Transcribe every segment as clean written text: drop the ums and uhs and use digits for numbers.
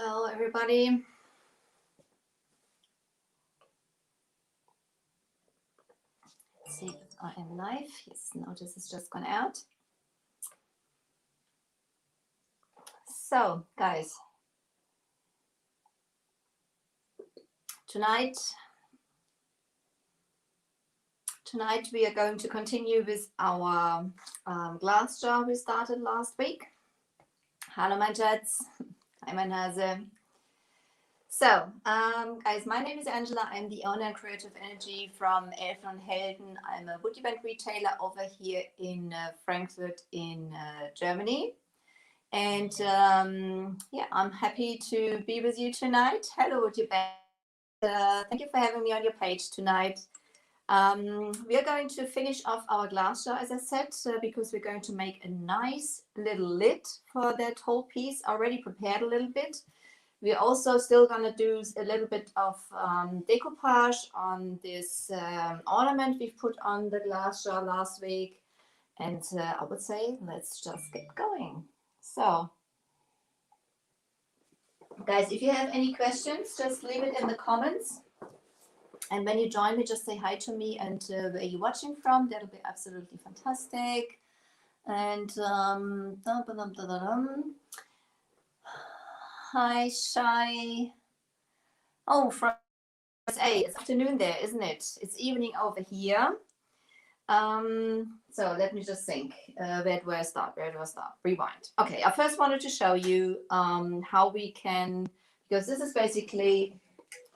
Hello, everybody. Let's see if I am live. Yes, notice it's just gone out. So, guys, tonight we are going to continue with our glass jar we started last week. Hallo, mein Schatz. Hi, mein Hase. So, guys, my name is Angela. I'm the owner and creative energy from Elfen and Helden. I'm a wood event retailer over here in Frankfurt in Germany. And yeah, I'm happy to be with you tonight. Hello, WoodUbending. Thank you for having me on your page tonight. We are going to finish off our glass jar, as I said, because we're going to make a nice little lid for that whole piece. Already prepared a little bit. We're also still going to do a little bit of decoupage on this ornament we've put on the glass jar last week. And I would say, let's just get going. So, guys, if you have any questions, just leave it in the comments. And when you join me, just say hi to me and where you're watching from. That'll be absolutely fantastic. And hi, Shai. Oh, from USA. It's afternoon there, isn't it? It's evening over here. So let me just think. Where do I start? Rewind. Okay, I first wanted to show you how we can, because this is basically,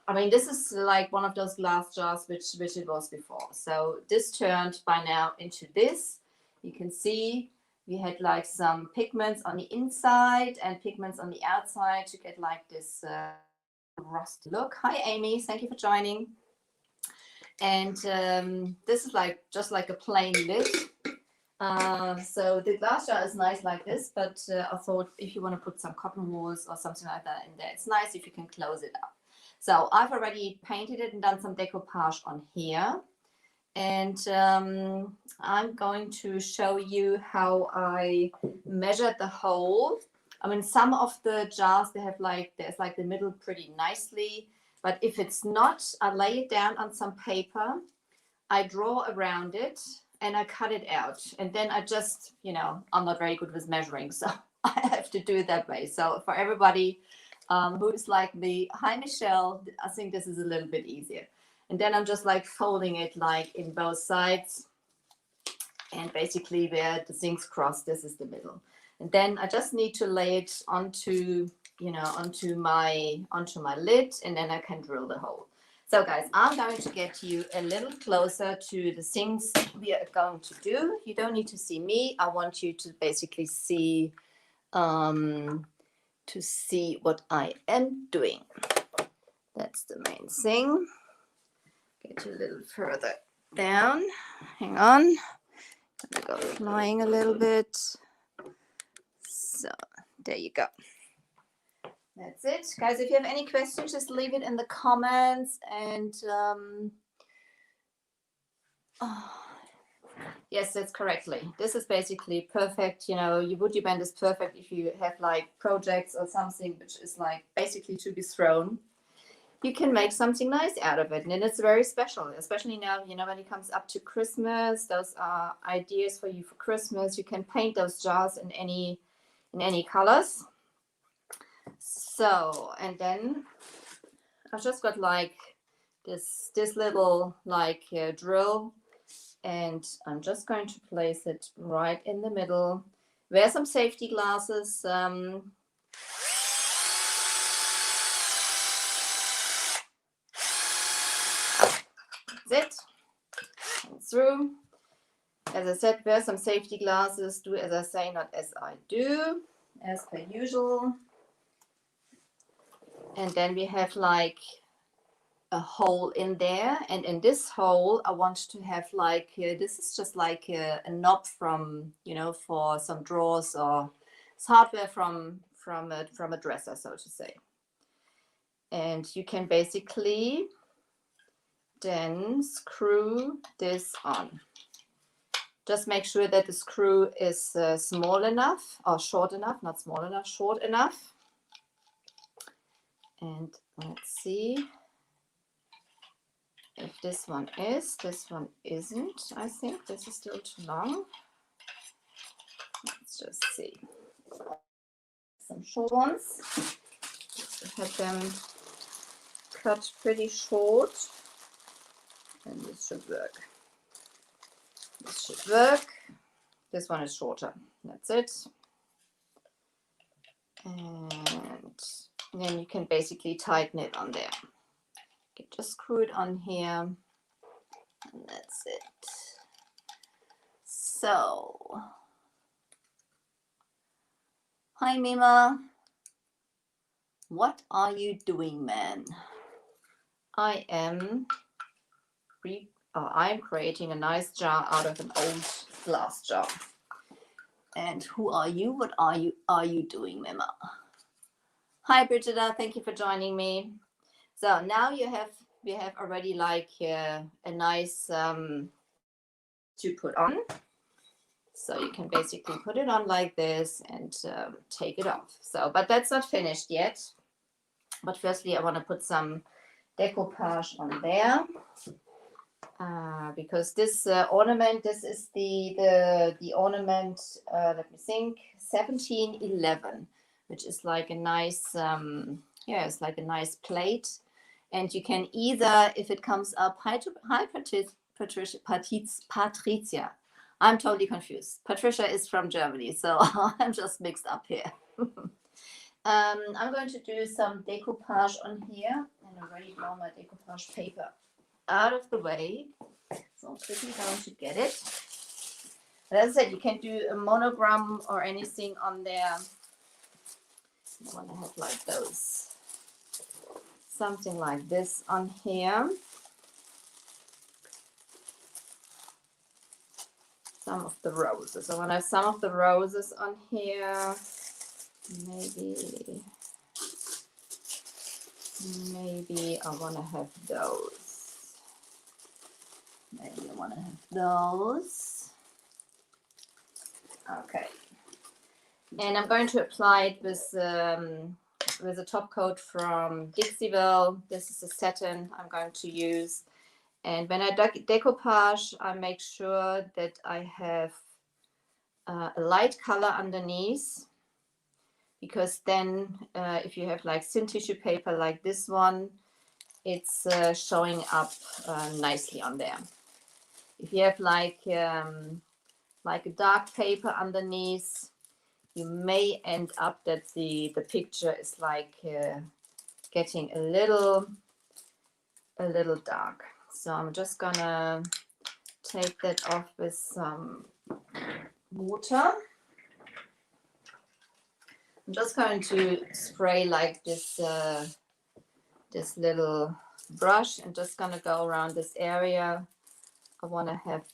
I mean, this is like one of those glass jars which it was before. So this turned by now into this. You can see we had like some pigments on the inside and pigments on the outside to get like this rust look. Hi, Amy. Thank you for joining. And this is like just like a plain lid. So the glass jar is nice like this, but I thought if you want to put some cotton wools or something like that in there, it's nice if you can close it up. So I've already painted it and done some decoupage on here. And I'm going to show you how I measured the hole. I mean, some of the jars, they have like, there's like the middle pretty nicely. But if it's not, I lay it down on some paper, I draw around it, and I cut it out. And then I just, you know, I'm not very good with measuring, so I have to do it that way. So for everybody who's like me, hi, Michelle, I think this is a little bit easier. And then I'm just like folding it like in both sides. And basically where the things cross, this is the middle. And then I just need to lay it onto, you know, onto my lid, and then I can drill the hole. So guys, I'm going to get you a little closer to the things we are going to do. You don't need to see me. I want you to basically see what I am doing. That's the main thing. Get you a little further down. Hang on. I'm gonna go flying a little bit. So there you go. That's it. Guys, if you have any questions, just leave it in the comments. And yes, that's correctly. This is basically perfect. You know, your wood band is perfect if you have like projects or something which is like basically to be thrown. You can make something nice out of it, and it's very special, especially now, you know, when it comes up to Christmas. Those are ideas for you for Christmas. You can paint those jars in any colors. So, and then I've just got like this little like drill, and I'm just going to place it right in the middle. Wear some safety glasses. That's it. And through. As I said, wear some safety glasses. Do as I say, not as I do, as per usual. And then we have like a hole in there, and in this hole I want to have like this is just like a knob from, you know, for some drawers, or it's hardware from a dresser, so to say. And you can basically then screw this on. Just make sure that the screw is small enough, or short enough, not small enough, short enough. And let's see if this one isn't. I think this is still too long. Let's just see. Some short ones. I have them cut pretty short, and this should work. This should work. This one is shorter. That's it. And then you can basically tighten it on there. You can just screw it on here, and that's it. So, hi Mima. What are you doing, man? I'm creating a nice jar out of an old glass jar. And who are you? What are you doing, Mima? Hi, Brigitta. Thank you for joining me. So now we have already like a nice to put on. So you can basically put it on like this and take it off. So, but that's not finished yet. But firstly, I want to put some decoupage on there. Because this ornament, this is the ornament, let me think, 1711, which is like a nice, it's like a nice plate. And you can either, if it comes up, hi Patricia. I'm totally confused. Patricia is from Germany, so I'm just mixed up here. I'm going to do some decoupage on here, and I already blow my decoupage paper out of the way. So quickly going to get it. But as I said, you can do a monogram or anything on there. I want to have like those, something like this on here. Some of the roses. I want to have some of the roses on here. Maybe I want to have those. Maybe I want to have those. Okay. And I'm going to apply it with a top coat from Dixieville. This is a satin I'm going to use. And when I decoupage, I make sure that I have a light color underneath. Because then if you have like thin tissue paper like this one, it's showing up nicely on there. If you have like a dark paper underneath, you may end up that the picture is like getting a little dark. So I'm just gonna take that off with some water. I'm just going to spray like this this little brush and just gonna go around this area. I want to have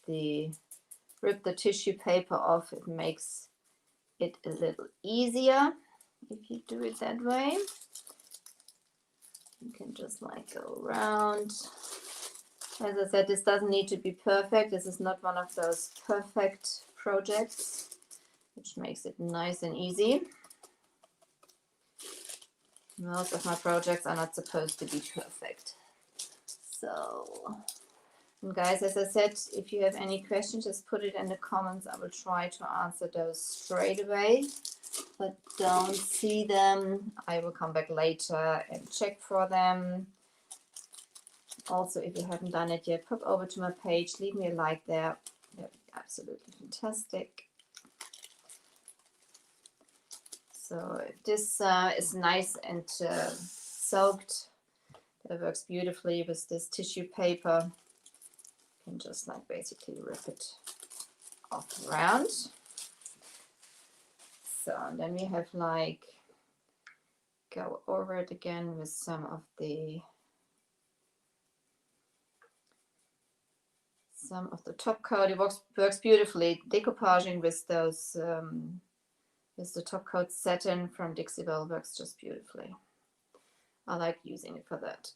rip the tissue paper off. It makes it a little easier if you do it that way. You can just like go around. As I said, this doesn't need to be perfect. This is not one of those perfect projects, which makes it nice and easy. Most of my projects are not supposed to be perfect. So, and guys, as I said, if you have any questions, just put it in the comments. I will try to answer those straight away. But don't see them, I will come back later and check for them. Also, if you haven't done it yet, pop over to my page, leave me a like there. That would be absolutely fantastic. So this is nice and soaked. It works beautifully with this tissue paper. You can just like basically rip it off around. So and then we have like go over it again with some of the top coat. It works beautifully. Decoupaging with those with the top coat satin from Dixieville works just beautifully. I like using it for that.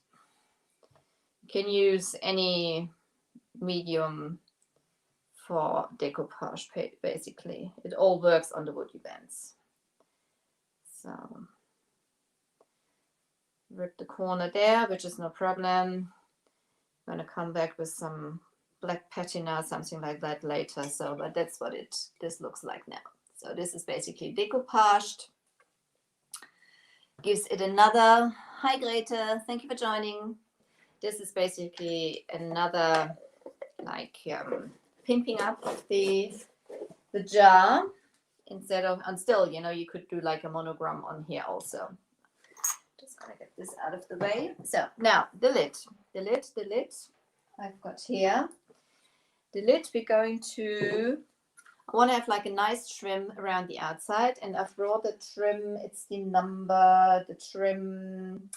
You can use any medium for decoupage, basically. It all works on the WoodUbends. So rip the corner there, which is no problem. I'm gonna come back with some black patina, something like that later. So, but that's what this looks like now. So this is basically decoupaged. Gives it another, hi Greta, thank you for joining. This is basically another like pimping up the jar instead of, and still, you know, you could do like a monogram on here also. Just gonna get this out of the way. So now the lid. I've got here the lid. We're going to, I want to have like a nice trim around the outside, and I've brought the trim, it's the trim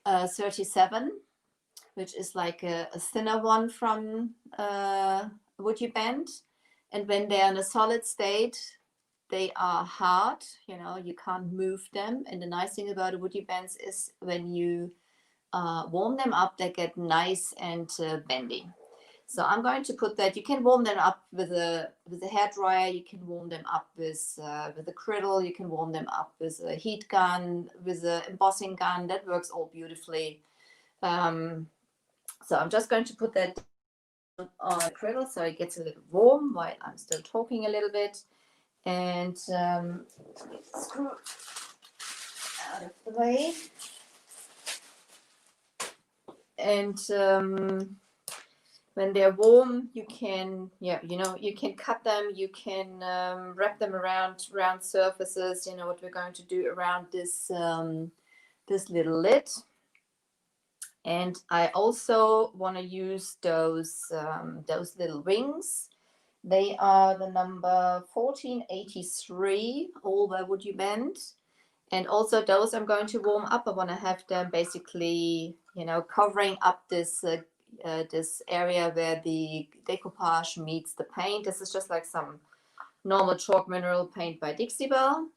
37, which is like a thinner one from WoodUbend. And when they're in a solid state, they are hard, you know, you can't move them. And the nice thing about the WoodUbends is when you warm them up, they get nice and bendy. So I'm going to put that. You can warm them up with a hairdryer. You can warm them up with a griddle. You can warm them up with a heat gun, with an embossing gun. That works all beautifully. So I'm just going to put that on the griddle so it gets a little warm while I'm still talking a little bit. And screw out of the way. And when they're warm, you can, you can cut them. You can wrap them around round surfaces. You know what we're going to do around this this little lid. And I also want to use those little wings. They are the number 1483, all by WoodUbend. And also those I'm going to warm up. I want to have them basically, you know, covering up this this area where the decoupage meets the paint. This is just like some normal chalk mineral paint by Dixie Belle.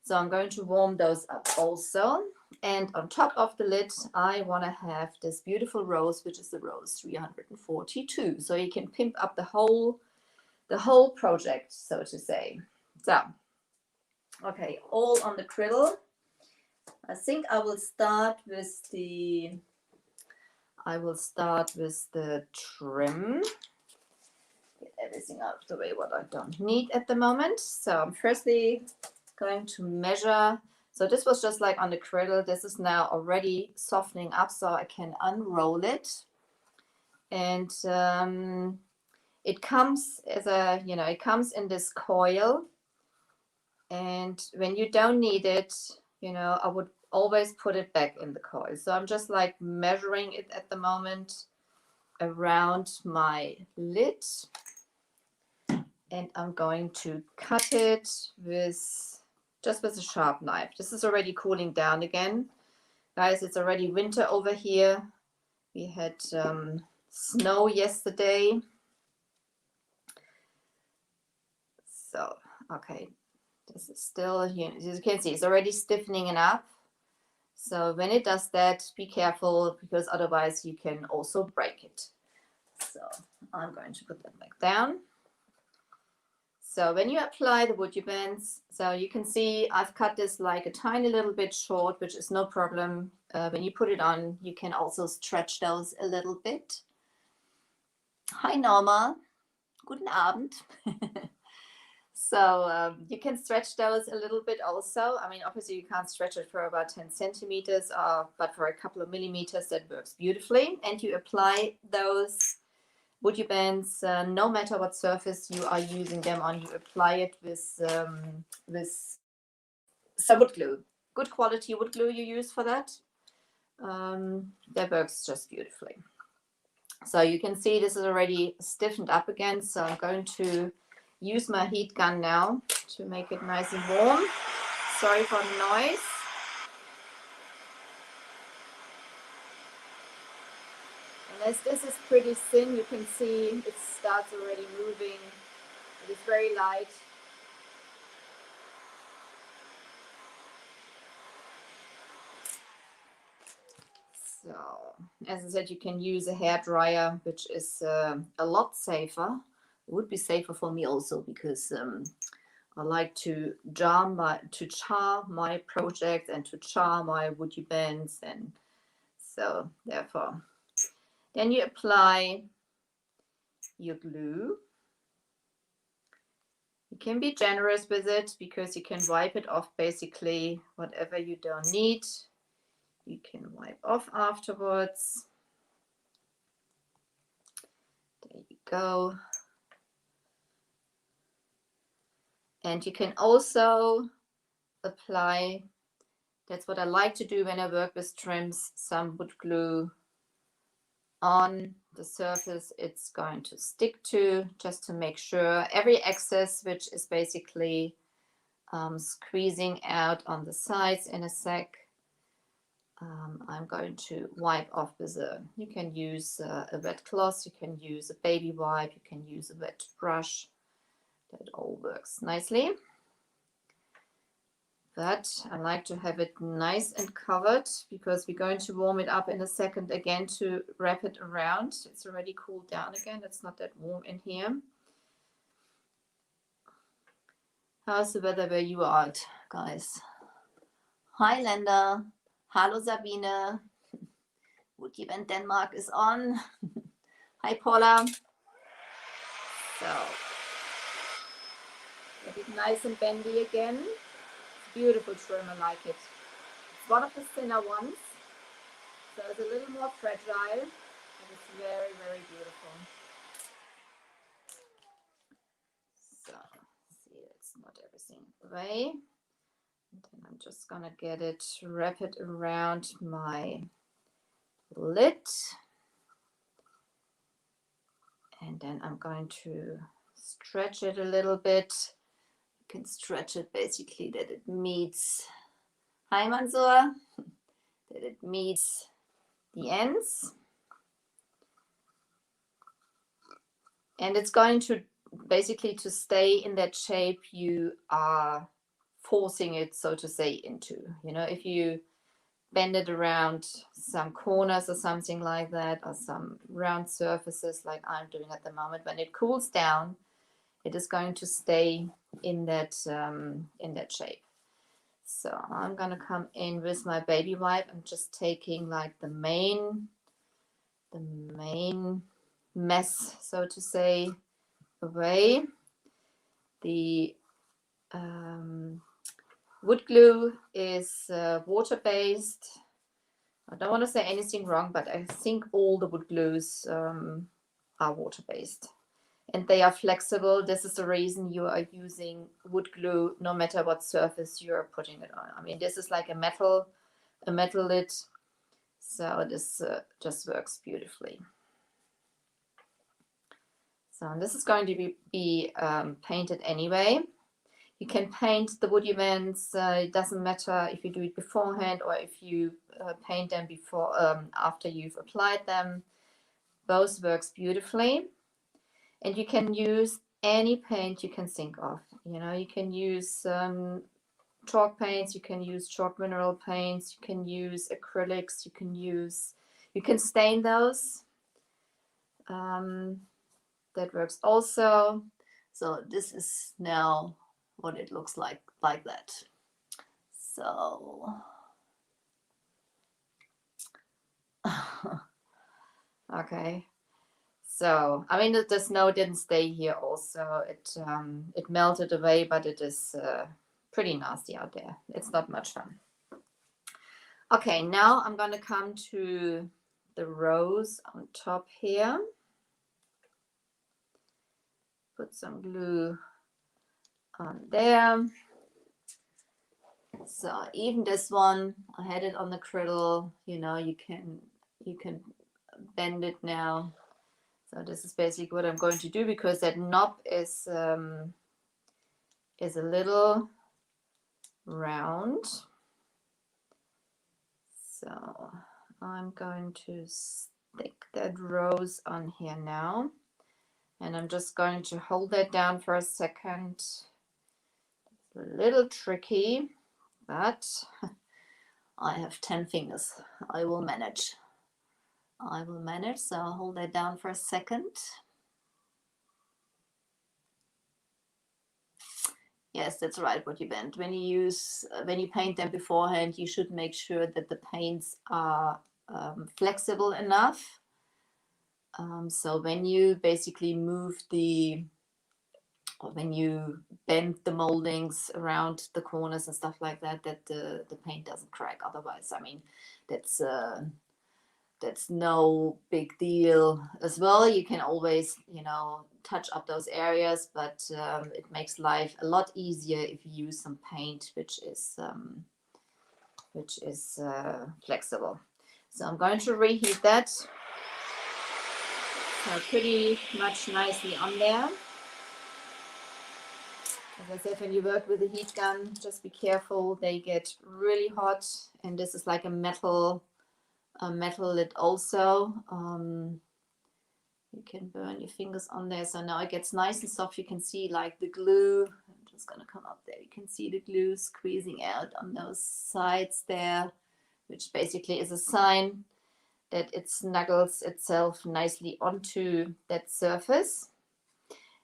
So I'm going to warm those up also. And on top of the lid, I want to have this beautiful rose, which is the rose 342. So you can pimp up the whole project, so to say. So, okay, all on the griddle. I think I will start with the trim. Get everything out of the way what I don't need at the moment. So I'm firstly going to measure. So this was just like on the griddle. This is now already softening up, so I can unroll it. And it comes as a, you know, it comes in this coil. And when you don't need it, you know, I would always put it back in the coil. So I'm just like measuring it at the moment around my lid. And I'm going to cut it just with a sharp knife. This is already cooling down again. Guys, it's already winter over here. We had snow yesterday. So, okay. This is still, as you can see, it's already stiffening it up. So when it does that, be careful, because otherwise you can also break it. So I'm going to put that back down. So when you apply the WoodUbends, so you can see I've cut this like a tiny little bit short, which is no problem. When you put it on, you can also stretch those a little bit. Hi Norma, guten Abend. So you can stretch those a little bit also. I mean, obviously you can't stretch it for about 10 centimeters, but for a couple of millimeters, that works beautifully. And you apply those WoodUbends, no matter what surface you are using them on, you apply it with some wood glue. Good quality wood glue you use for that. That works just beautifully. So you can see this is already stiffened up again. So I'm going to use my heat gun now to make it nice and warm. Sorry for the noise. And as this is pretty thin, you can see it starts already moving. It is very light. So, as I said, you can use a hairdryer, which is a lot safer. It would be safer for me also, because I like to char my project and to char my WoodUbends, and So therefore, then you apply your glue. You can be generous with it because you can wipe it off basically. Whatever you don't need, you can wipe off afterwards. There you go. And you can also apply, that's what I like to do when I work with trims, some wood glue on the surface it's going to stick to, just to make sure every excess, which is basically squeezing out on the sides in a sec, I'm going to wipe off with you can use a wet cloth, you can use a baby wipe, you can use a wet brush. That all works nicely. But I like to have it nice and covered because we're going to warm it up in a second again to wrap it around. It's already cooled down again. It's not that warm in here. How's the weather where you are at, guys? Hi, Linda. Hallo, Sabine. WoodUbending Denmark is on. Hi, Paula. So, get it nice and bendy again. Beautiful trim, I like it. It's one of the thinner ones, so it's a little more fragile, and it's very, very beautiful. So, see, it's not everything away. And then I'm just gonna get it, wrap it around my lid, and then I'm going to stretch it a little bit. You can stretch it basically that it meets, hi Mansoor, that it meets the ends. And it's going to basically to stay in that shape you are forcing it, so to say, into. You know, if you bend it around some corners or something like that, or some round surfaces like I'm doing at the moment, when it cools down, it is going to stay in that shape. So I'm gonna come in with my baby wipe. I'm just taking like the main mess, so to say, away. The wood glue is water-based. I don't want to say anything wrong, but I think all the wood glues are water-based. And they are flexible. This is the reason you are using wood glue no matter what surface you're putting it on. I mean, this is like a metal lid. So this just works beautifully. So this is going to be painted anyway. You can paint the WoodUbends. It doesn't matter if you do it beforehand or if you paint them before after you've applied them. Both works beautifully. And you can use any paint you can think of. You know, you can use chalk paints, you can use chalk mineral paints, you can use acrylics, you can stain those. That works also. So this is now what it looks like that. So okay. So I mean the snow didn't stay here also. It melted away, but it is pretty nasty out there. It's not much fun. Okay, now I'm gonna come to the rose on top here. Put some glue on there. So even this one, I had it on the cradle. You know, you can bend it now. So this is basically what I'm going to do because that knob is a little round. So I'm going to stick that rose on here now. And I'm just going to hold that down for a second. It's a little tricky, but I have 10 fingers. I will manage. So I'll hold that down for a second. Yes, that's right, WoodUbend. When you paint them beforehand, you should make sure that the paints are flexible enough. So when you basically when you bend the moldings around the corners and stuff like that, that the paint doesn't crack. Otherwise, I mean, that's no big deal as well. You can always, you know, touch up those areas, but it makes life a lot easier if you use some paint which is flexible. So I'm going to reheat that. So pretty much nicely on there. As I said, when you work with a heat gun, just be careful. They get really hot, and this is like a metal lid also. You can burn your fingers on there. So now it gets nice and soft. You can see like the glue. I'm just gonna come up there. You can see the glue squeezing out on those sides there, which basically is a sign that it snuggles itself nicely onto that surface.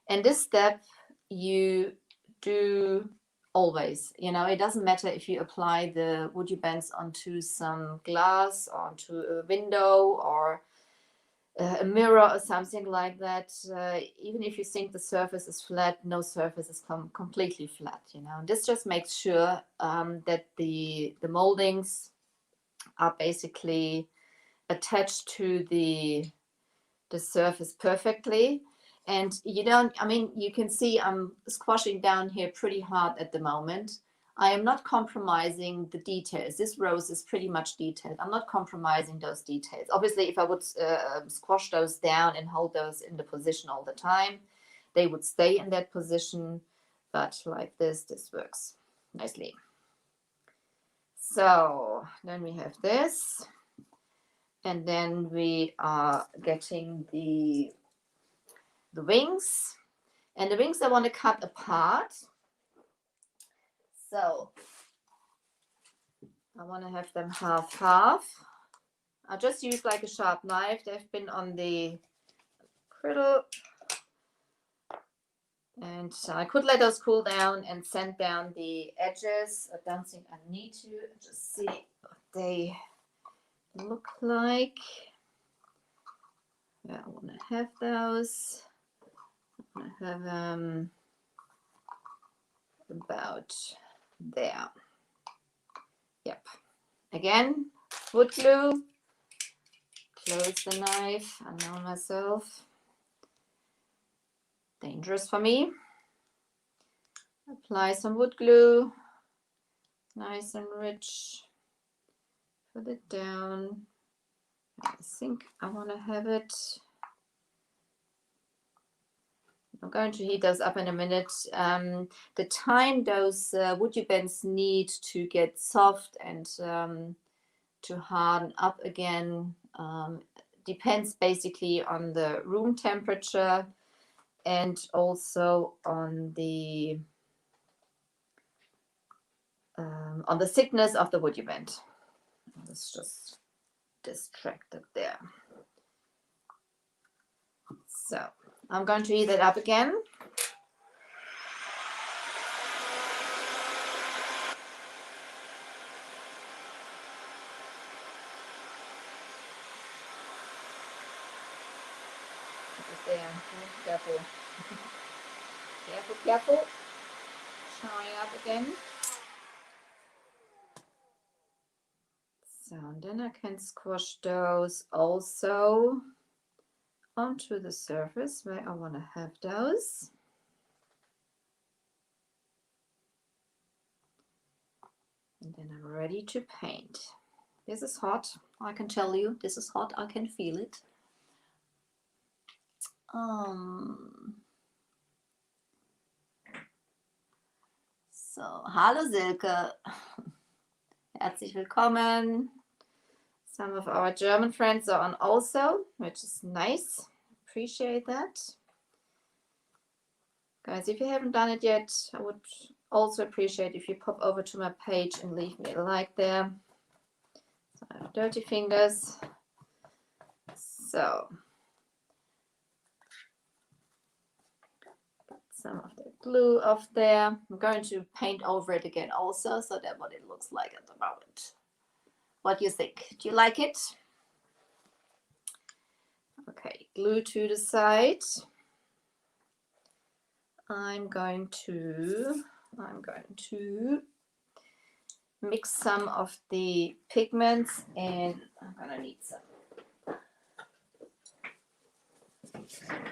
And this step you do always, you know, it doesn't matter if you apply the WoodUbends onto some glass, or onto a window, or a mirror or something like that. Even if you think the surface is flat, no surface is completely flat, you know. This just makes sure that the moldings are basically attached to the surface perfectly. And you don't, I mean, you can see I'm squashing down here pretty hard at the moment. I am not compromising the details. This rose is pretty much detailed. I'm not compromising those details. Obviously, if I would squash those down and hold those in the position all the time, they would stay in that position. But like this works nicely. So then we have this. And then we are getting the wings. And the wings I want to cut apart. So I want to have them half. I'll just use like a sharp knife. They've been on the griddle. And I could let those cool down and sand down the edges. I don't think I need to. Just see what they look like. Yeah, I want to have those. I want to have them about there. Yep. Again, wood glue. Close the knife. I know myself. Dangerous for me. Apply some wood glue. Nice and rich. Put it down. I think I want to have it. I'm going to heat those up in a minute. The time those WoodUbends need to get soft and to harden up again depends basically on the room temperature and also on the thickness of the WoodUbend. Let's just distract it there. So I'm going to heat it up again. There. Careful. Careful. Showing up again. So then I can squash those also onto the surface where I want to have those. And then I'm ready to paint. This is hot, I can tell you. This is hot, I can feel it. So, hallo Silke. Herzlich willkommen. Some of our German friends are on also, which is nice. Appreciate that. Guys, if you haven't done it yet, I would also appreciate if you pop over to my page and leave me a like there. So I have dirty fingers. So some of the glue off there. I'm going to paint over it again also, so that's what it looks like at the moment. What do you think? Do you like it? Okay, glue to the side. I'm going to mix some of the pigments in. I'm gonna need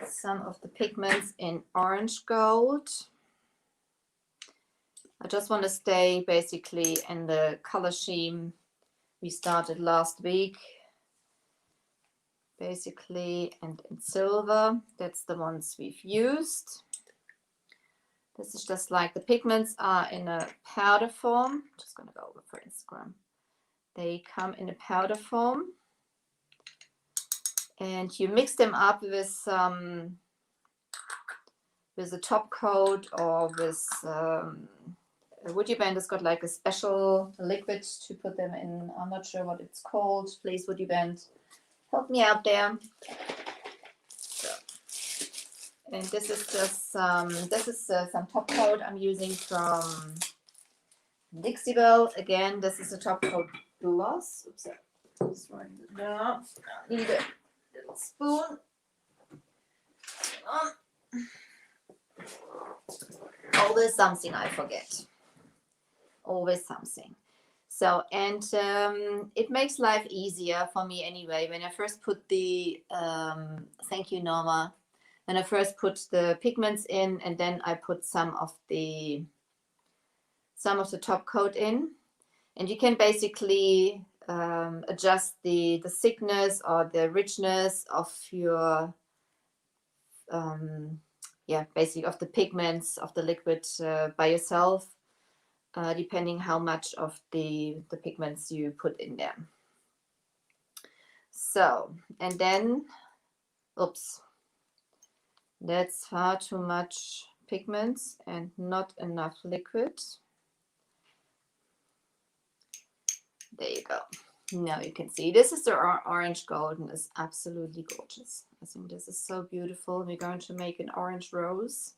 some of the pigments in orange gold. I just want to stay basically in the color scheme we started last week, basically, and in silver. That's the ones we've used. This is just like the pigments are in a powder form. Just gonna go over for Instagram. They come in a powder form, and you mix them up with a top coat or with WoodUbend has got like a special liquid to put them in. I'm not sure what it's called. Please, WoodUbend, help me out there. So, and this is just some top coat I'm using from Dixie Belle. Again, this is a top coat gloss. Oops, that's right there. I need a little spoon. Always something I forget. Always something. So, and it makes life easier for me anyway. When I first put the, thank you, Norma. When I first put the pigments in, and then I put some of the top coat in, and you can basically adjust the thickness or the richness of your, basically of the pigments of the liquid by yourself. Depending how much of the pigments you put in there. So, and then, oops, that's far too much pigments and not enough liquid. There you go. Now you can see this is the orange gold, and it's absolutely gorgeous. I think this is so beautiful. We're going to make an orange rose,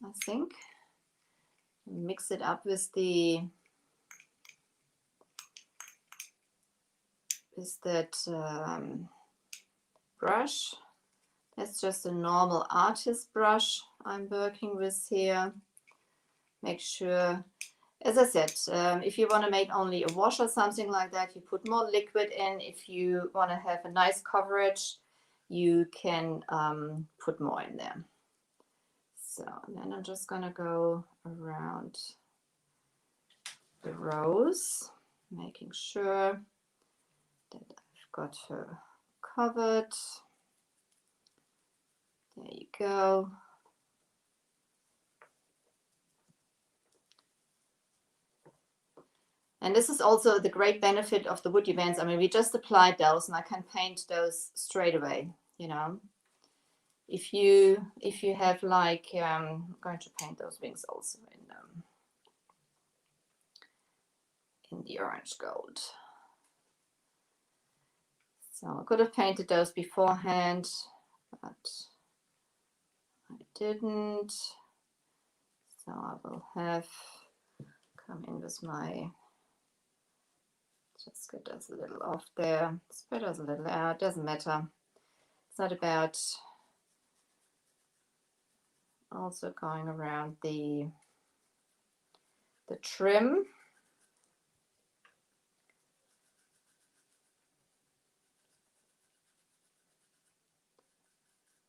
I think. Mix it up with that brush. That's just a normal artist brush I'm working with here. Make sure, as I said, if you want to make only a wash or something like that, you put more liquid in. If you want to have a nice coverage, you can put more in there. So then I'm just gonna go around the rose, making sure that I've got her covered. There you go. And this is also the great benefit of the WoodUbends. I mean, we just applied those, and I can paint those straight away, you know. If you have like, I'm going to paint those wings also in the orange gold. So I could have painted those beforehand, but I didn't. So I will have come in with my, just get those a little off there, spread those a little out, it doesn't matter. It's not about also going around the trim.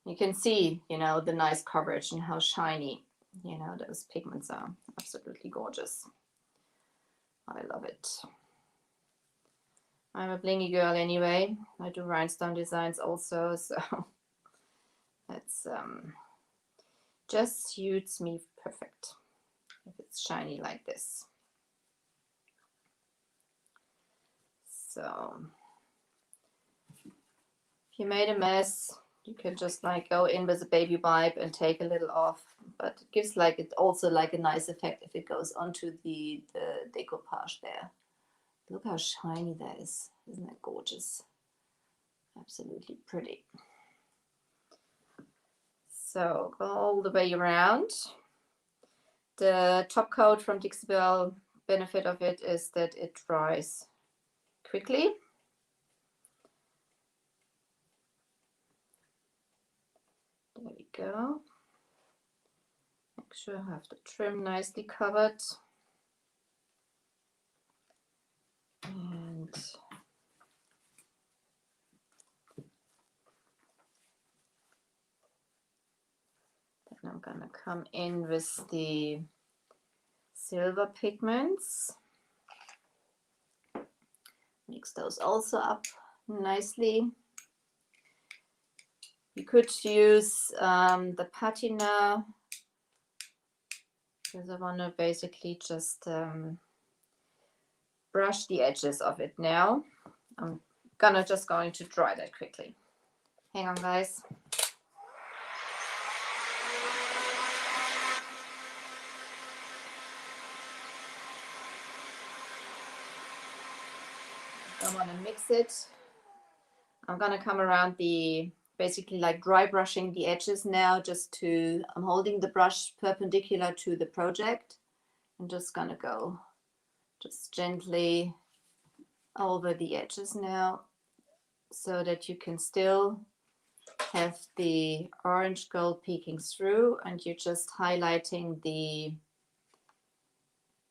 You can see, you know, the nice coverage and how shiny, you know, those pigments are. Absolutely gorgeous. I love it. I'm a blingy girl anyway. I do rhinestone designs also, so that's just suits me perfect if it's shiny like this. So if you made a mess, you can just like go in with a baby wipe and take a little off, but it gives like, it also like a nice effect if it goes onto the decoupage there. Look how shiny that is. Isn't that gorgeous? Absolutely pretty. So go all the way around. The top coat from Dixie Belle, benefit of it is that it dries quickly. go. Make sure I have the trim nicely covered. And then I'm gonna come in with the silver pigments. Mix those also up nicely. You could use the patina, because I want to basically just brush the edges of it now. I'm just going to dry that quickly. Hang on, guys. I want to mix it. I'm gonna come around the, basically like dry brushing the edges now, just to, I'm holding the brush perpendicular to the project. I'm just gonna go just gently over the edges now, so that you can still have the orange gold peeking through, and you're just highlighting the,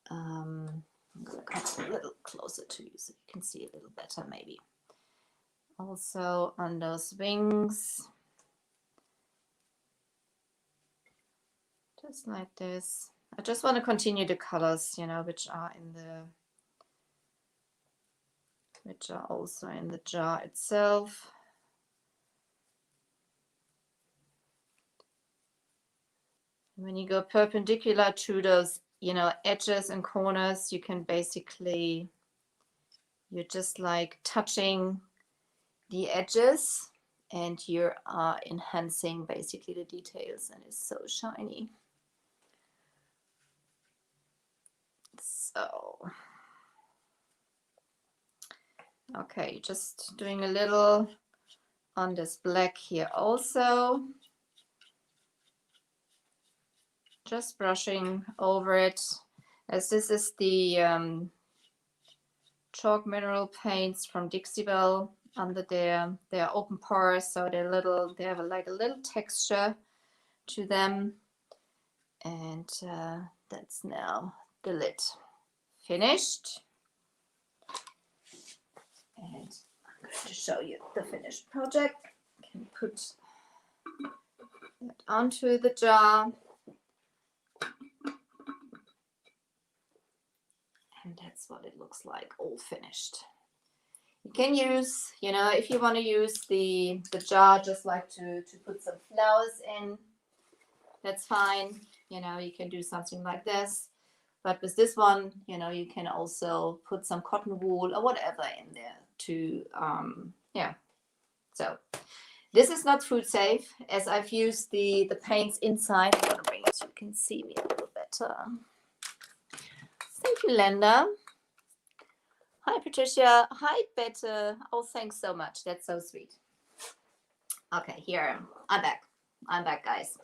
I'm gonna come a little closer to you so you can see a little better maybe. Also on those wings, just like this. I just want to continue the colors, you know, which are also in the jar itself. When you go perpendicular to those, you know, edges and corners, you can basically, you're just like touching the edges and you are enhancing basically the details, and it's so shiny. So, okay, just doing a little on this black here also. Just brushing over it, as this is the chalk mineral paints from Dixie Belle. Under there, they're open pores, so they're little, they have like a little texture to them. And that's now the lid finished. And I'm going to show you the finished project. I can put that onto the jar. And that's what it looks like, all finished. You can use, you know, if you want to use the jar just like to put some flowers in, that's fine. You know, you can do something like this. But with this one, you know, you can also put some cotton wool or whatever in there to, yeah. So this is not food safe, as I've used the paints inside. I'm going to bring it so you can see me a little better. Thank you, Linda. Hi, Patricia. Hi, Bette. Oh, thanks so much. That's so sweet. Okay, here I'm back. I'm back, guys.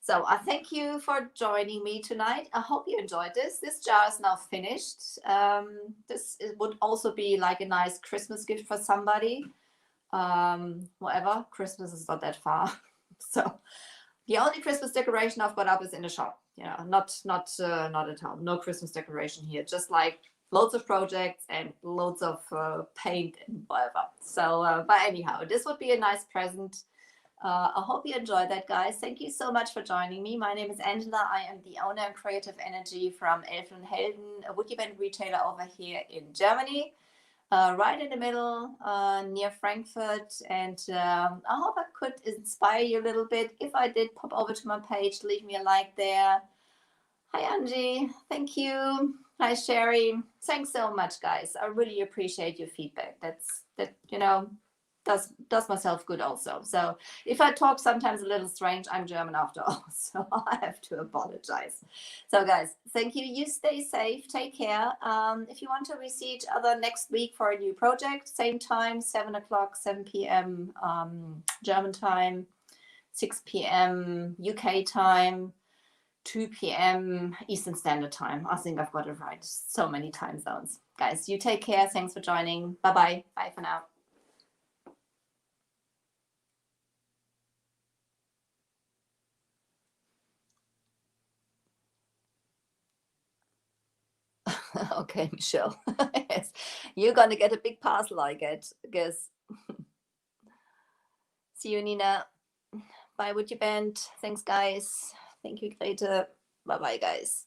So I thank you for joining me tonight. I hope you enjoyed this. This jar is now finished. This would also be like a nice Christmas gift for somebody. Whatever. Christmas is not that far. So the only Christmas decoration I've got up is in the shop. You know, not at home. No Christmas decoration here. Just like loads of projects and loads of paint and whatever. So, but anyhow, this would be a nice present. I hope you enjoyed that, guys. Thank you so much for joining me. My name is Angela. I am the owner and creative energy from Elfen Helden, a WoodUbending retailer over here in Germany, right in the middle, near Frankfurt. And I hope I could inspire you a little bit. If I did, pop over to my page, leave me a like there. Hi, Angie. Thank you. Hi, Sherry. Thanks so much, guys. I really appreciate your feedback. That you know, does myself good also. So if I talk sometimes a little strange, I'm German after all, so I have to apologize. So guys, thank you. You stay safe. Take care. If you want to see each other next week for a new project, same time, 7 o'clock, 7 p.m. German time, 6 p.m. UK time, 2 p.m. Eastern Standard Time. I think I've got it right. So many time zones. Guys, you take care. Thanks for joining. Bye-bye. Bye for now. Okay, Michelle. Yes, you're gonna get a big parcel, I guess. See you, Nina. Bye, Would You Bend. Thanks, guys. Thank you, Grete. Bye bye, guys.